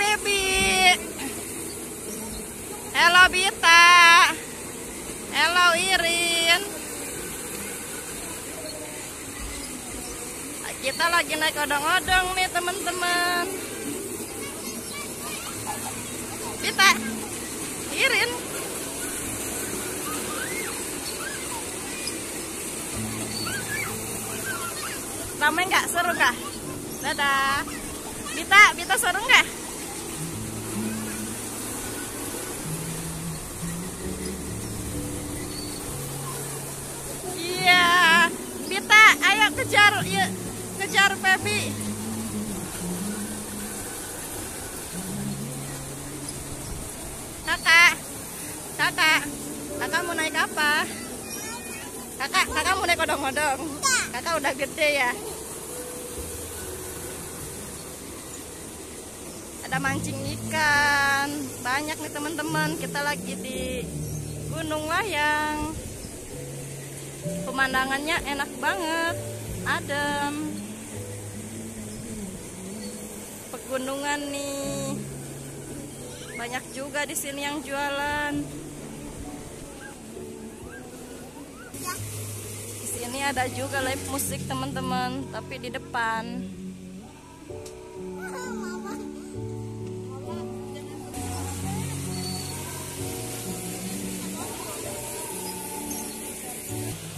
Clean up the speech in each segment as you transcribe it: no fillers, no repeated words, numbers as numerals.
Baby. Hello Bita. Hello Irin. Kita lagi naik odong-odong nih teman-teman. Bita, Irin. Ramai nggak? Seru nggak? Dadah. Bita seru nggak? Iya. Bita, ayo kejar, yuk. Kejar Pepi. Kakak mau naik apa? Kakak mau naik odong-odong. Kakak udah gede ya. Ada mancing ikan, banyak nih teman-teman. Kita lagi di Gunung Layang. Pemandangannya enak banget, adem. Pegunungan nih, banyak juga di sini yang jualan. Di sini ada juga live musik teman-teman, tapi di depan.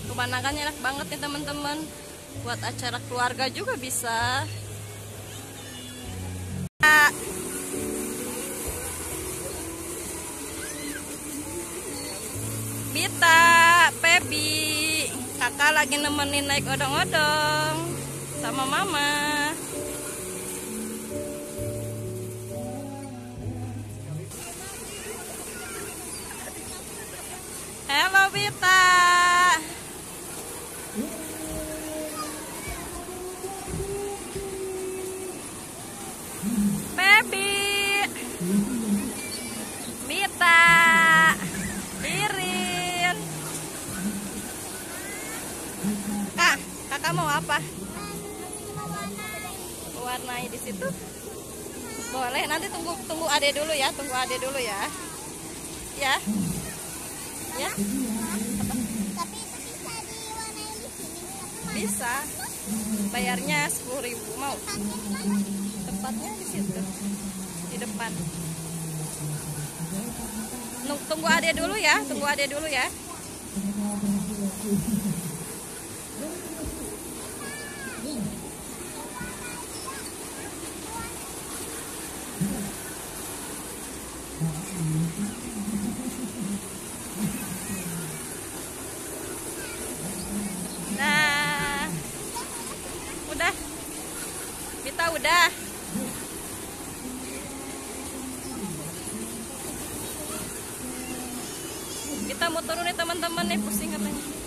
Pemandangannya enak banget nih teman-teman. Buat acara keluarga juga bisa. Bita, Pebi, kakak lagi nemenin naik odong-odong sama mama. Halo Bita. Pebi, Bita, Irin. Kakak mau apa? Warnai di situ. Boleh, nanti tunggu Ade dulu ya, Ya. Ya. Tapi itu bisa diwarnai di sini. Bisa. Bayarnya 10.000 mau. Tempatnya di situ. Di depan. Tunggu Ade dulu ya. Nah, udah. Bita udah. Kita mau turun nih teman-teman nih, pusing katanya.